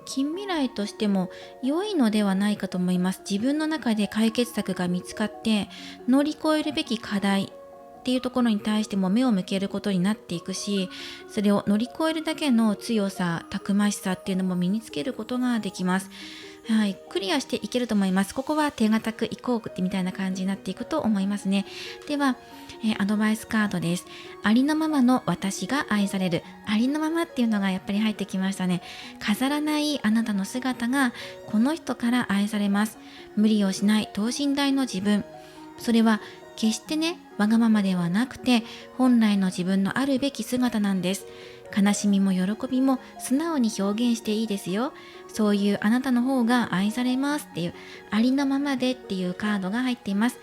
近未来としても良いのではないかと思います。自分の中で解決策が見つかって乗り越えるべき課題っていうところに対しても目を向けることになっていくし、それを乗り越えるだけの強さ、たくましさっていうのも身につけることができます。はい、クリアしていけると思います。ここは手堅くいこうってみたいな感じになっていくと思いますね。では、アドバイスカードです。ありのままの私が愛される。ありのままっていうのがやっぱり入ってきましたね。飾らないあなたの姿がこの人から愛されます。無理をしない等身大の自分。それは決してね、わがままではなくて本来の自分のあるべき姿なんです。悲しみも喜びも素直に表現していいですよ。そういうあなたの方が愛されますっていう、ありのままでっていうカードが入っています。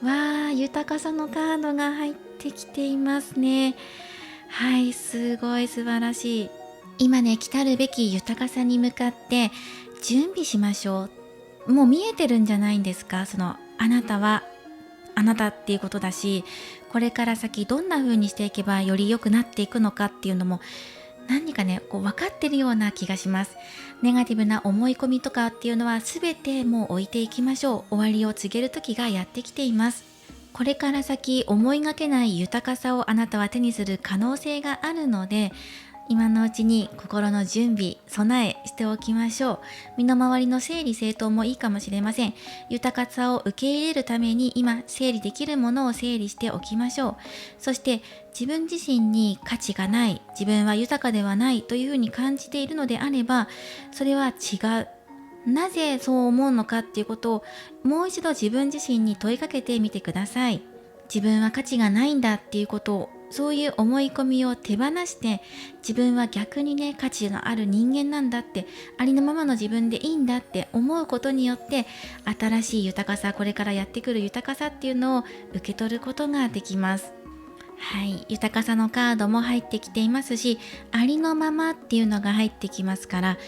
わー、豊かさのカードが入ってきていますね。はい、すごい素晴らしい。今ね、来たるべき豊かさに向かって準備しましょう。もう見えてるんじゃないんですか？そのあなたはあなたっていうことだし、これから先どんな風にしていけばより良くなっていくのかっていうのも何かね、分かってるような気がします。ネガティブな思い込みとかっていうのは全てもう置いていきましょう。終わりを告げる時がやってきています。これから先思いがけない豊かさをあなたは手にする可能性があるので、今のうちに心の準備、備えしておきましょう。身の回りの整理整頓もいいかもしれません。豊かさを受け入れるために今整理できるものを整理しておきましょう。そして自分自身に価値がない、自分は豊かではないというふうに感じているのであれば、それは違う。なぜそう思うのかっていうことをもう一度自分自身に問いかけてみてください。自分は価値がないんだっていうことを、そういう思い込みを手放して、自分は逆にね、価値のある人間なんだって、ありのままの自分でいいんだって思うことによって、新しい豊かさ、これからやってくる豊かさっていうのを受け取ることができます。はい、豊かさのカードも入ってきていますし、ありのままっていうのが入ってきますから、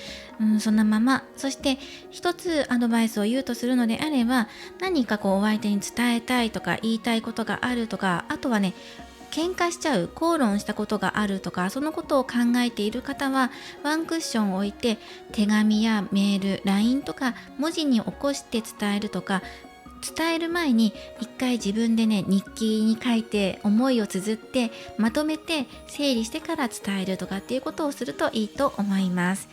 そのまま、そして一つアドバイスを言うとするのであれば、何かお相手に伝えたいとか言いたいことがあるとか、あとはね、喧嘩しちゃう、口論したことがあるとか、そのことを考えている方はワンクッションを置いて、手紙やメール、LINE とか文字に起こして伝えるとか、伝える前に一回自分でね、日記に書いて思いを綴ってまとめて整理してから伝えるとかっていうことをするといいと思います。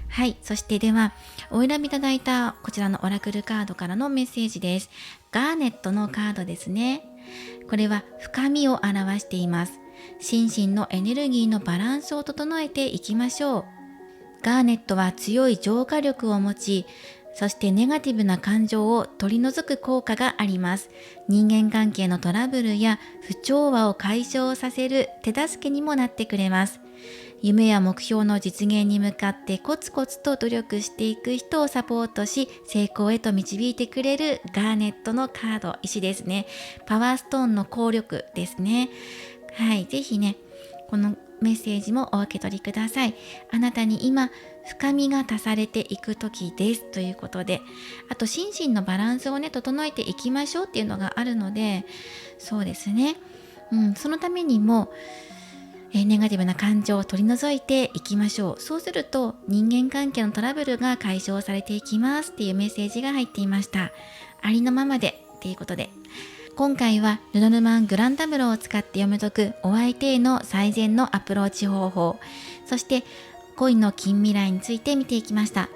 はい、そしてではお選びいただいたこちらのオラクルカードからのメッセージです。ガーネットのカードですね。これは深みを表しています。心身のエネルギーのバランスを整えていきましょう。ガーネットは強い浄化力を持ち、そしてネガティブな感情を取り除く効果があります。人間関係のトラブルや不調和を解消させる手助けにもなってくれます。夢や目標の実現に向かってコツコツと努力していく人をサポートし、成功へと導いてくれるガーネットのカード、石ですね。パワーストーンの効力ですね。はい、ぜひね、このメッセージもお受け取りください。あなたに今深みが足されていく時ですということで、あと心身のバランスをね整えていきましょうっていうのがあるので、そうですね、そのためにもネガティブな感情を取り除いていきましょう。そうすると人間関係のトラブルが解消されていきますっていうメッセージが入っていました。ありのままでっていうことで、今回はルノルマングランタブローを使って読み解くお相手への最善のアプローチ方法、そして恋の近未来について見ていきました。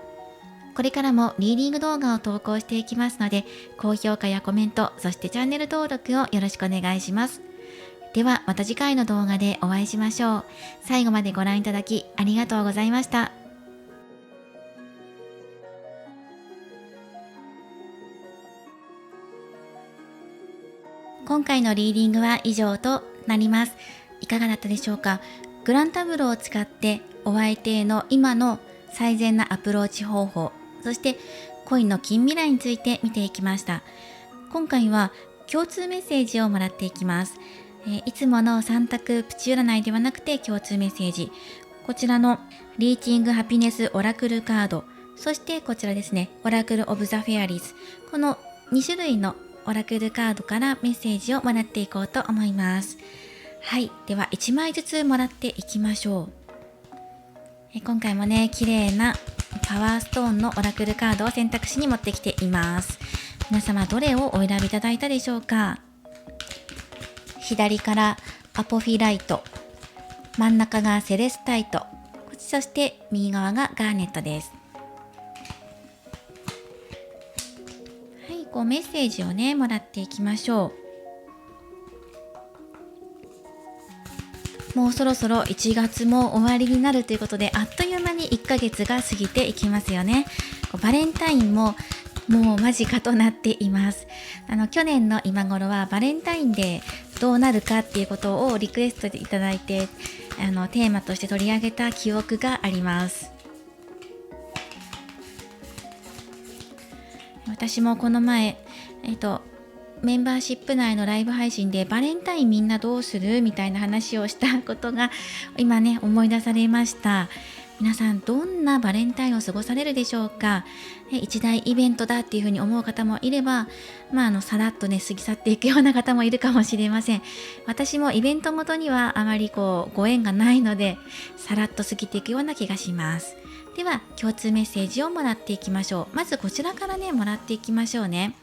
これからもリーディング動画を投稿していきますので、高評価やコメント、そしてチャンネル登録をよろしくお願いします。ではまた次回の動画でお会いしましょう。最後までご覧いただきありがとうございました。今回のリーディングは以上となります。いかがだったでしょうか？グランタブローを使ってお相手への今の最善なアプローチ方法、そして恋の近未来について見ていきました。今回は共通メッセージをもらっていきます。いつもの3択プチ占いではなくて共通メッセージ。こちらのリーチングハピネスオラクルカード、そしてこちらですね、オラクルオブザフェアリーズ。この2種類のオラクルカードからメッセージをもらっていこうと思います。はい、では1枚ずつもらっていきましょう。今回もね、綺麗なパワーストーンのオラクルカードを選択肢に持ってきています。皆様どれをお選びいただいたでしょうか？左からアポフィライト、真ん中がセレスタイト、そして右側がガーネットです。はい、メッセージをねもらっていきましょう。もうそろそろ1月も終わりになるということで、あっという間に1ヶ月が過ぎていきますよね。バレンタインももう間近となっています。去年の今頃はバレンタインデーどうなるかっていうことをリクエストいただいて、テーマとして取り上げた記憶があります。私もこの前、メンバーシップ内のライブ配信でバレンタインみんなどうするみたいな話をしたことが今ね思い出されました。皆さんどんなバレンタインを過ごされるでしょうか。一大イベントだっていうふうに思う方もいれば、さらっとね過ぎ去っていくような方もいるかもしれません。私もイベントごとにはあまりご縁がないので、さらっと過ぎていくような気がします。では共通メッセージをもらっていきましょう。まずこちらからねもらっていきましょうね。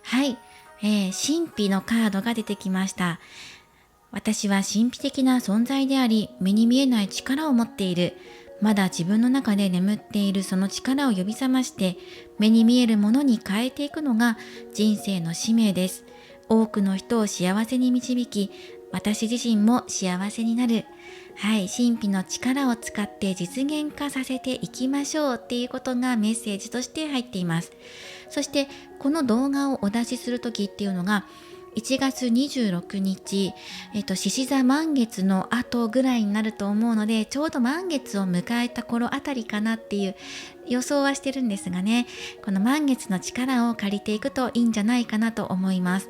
はい、神秘のカードが出てきました。私は神秘的な存在であり、目に見えない力を持っている。まだ自分の中で眠っているその力を呼び覚まして、目に見えるものに変えていくのが人生の使命です。多くの人を幸せに導き、私自身も幸せになる。はい、神秘の力を使って実現化させていきましょうっていうことがメッセージとして入っています。そしてこの動画をお出しする時っていうのが1月26日、獅子座満月の後ぐらいになると思うので、ちょうど満月を迎えた頃あたりかなっていう予想はしてるんですがね、この満月の力を借りていくといいんじゃないかなと思います。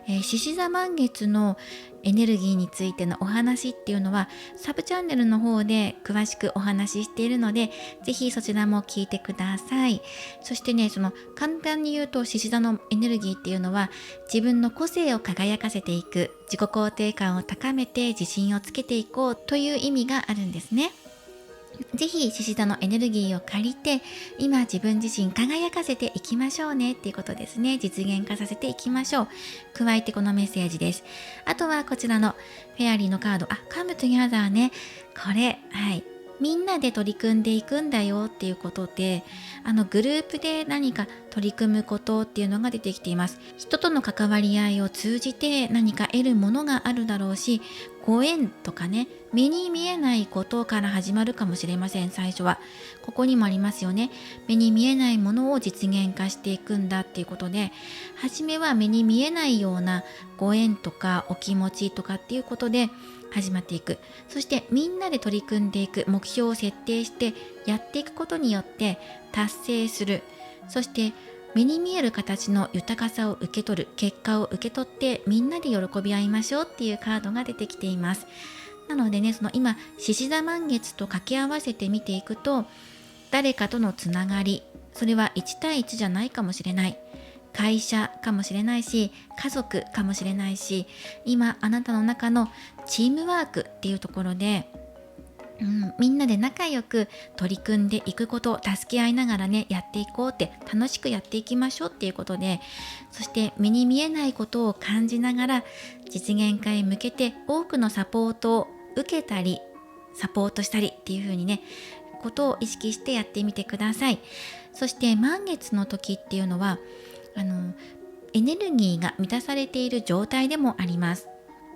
獅子座満月のエネルギーについてのお話っていうのはサブチャンネルの方で詳しくお話ししているので、ぜひそちらも聞いてください。そしてね、その簡単に言うと獅子座のエネルギーっていうのは自分の個性を輝かせていく、自己肯定感を高めて自信をつけていこうという意味があるんですね。ぜひ獅子座のエネルギーを借りて今自分自身輝かせていきましょうねっていうことですね。実現化させていきましょう。加えてこのメッセージです。あとはこちらのフェアリーのカード、Come Together ね。これ、はい。みんなで取り組んでいくんだよっていうことで、グループで何か取り組むことっていうのが出てきています。人との関わり合いを通じて何か得るものがあるだろうし、ご縁とかね、目に見えないことから始まるかもしれません。最初はここにもありますよね。目に見えないものを実現化していくんだっていうことで、初めは目に見えないようなご縁とかお気持ちとかっていうことで始まっていく。そしてみんなで取り組んでいく、目標を設定してやっていくことによって達成する。そして目に見える形の豊かさを受け取る、結果を受け取ってみんなで喜び合いましょうっていうカードが出てきています。なのでね、その今獅子座満月と掛け合わせて見ていくと、誰かとのつながり、それは1対1じゃないかもしれない、会社かもしれないし、家族かもしれないし、今あなたの中のチームワークっていうところで、みんなで仲良く取り組んでいくこと、助け合いながらねやっていこうって、楽しくやっていきましょうっていうことで、そして目に見えないことを感じながら実現化へ向けて多くのサポートを受けたりサポートしたりっていう風にねことを意識してやってみてください。そして満月の時っていうのはエネルギーが満たされている状態でもあります。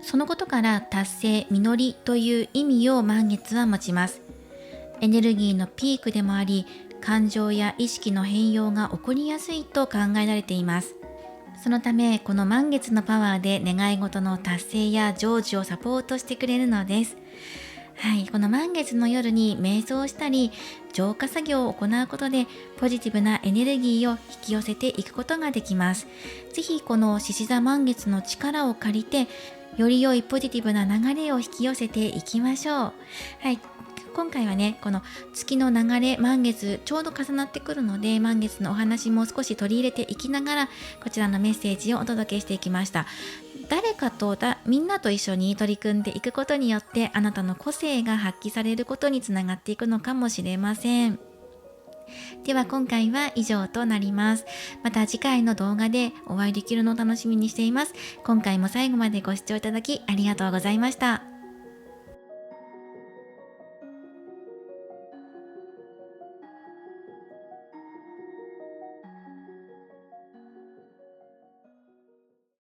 そのことから達成、実りという意味を満月は持ちます。エネルギーのピークでもあり、感情や意識の変容が起こりやすいと考えられています。そのため、この満月のパワーで願い事の達成や成就をサポートしてくれるのです。はい、この満月の夜に瞑想したり浄化作業を行うことでポジティブなエネルギーを引き寄せていくことができます。ぜひこの獅子座満月の力を借りてより良いポジティブな流れを引き寄せていきましょう。はい、今回はねこの月の流れ、満月ちょうど重なってくるので、満月のお話も少し取り入れていきながらこちらのメッセージをお届けしていきました。誰かとみんなと一緒に取り組んでいくことによってあなたの個性が発揮されることにつながっていくのかもしれません。では今回は以上となります。また次回の動画でお会いできるのを楽しみにしています。今回も最後までご視聴いただきありがとうございました。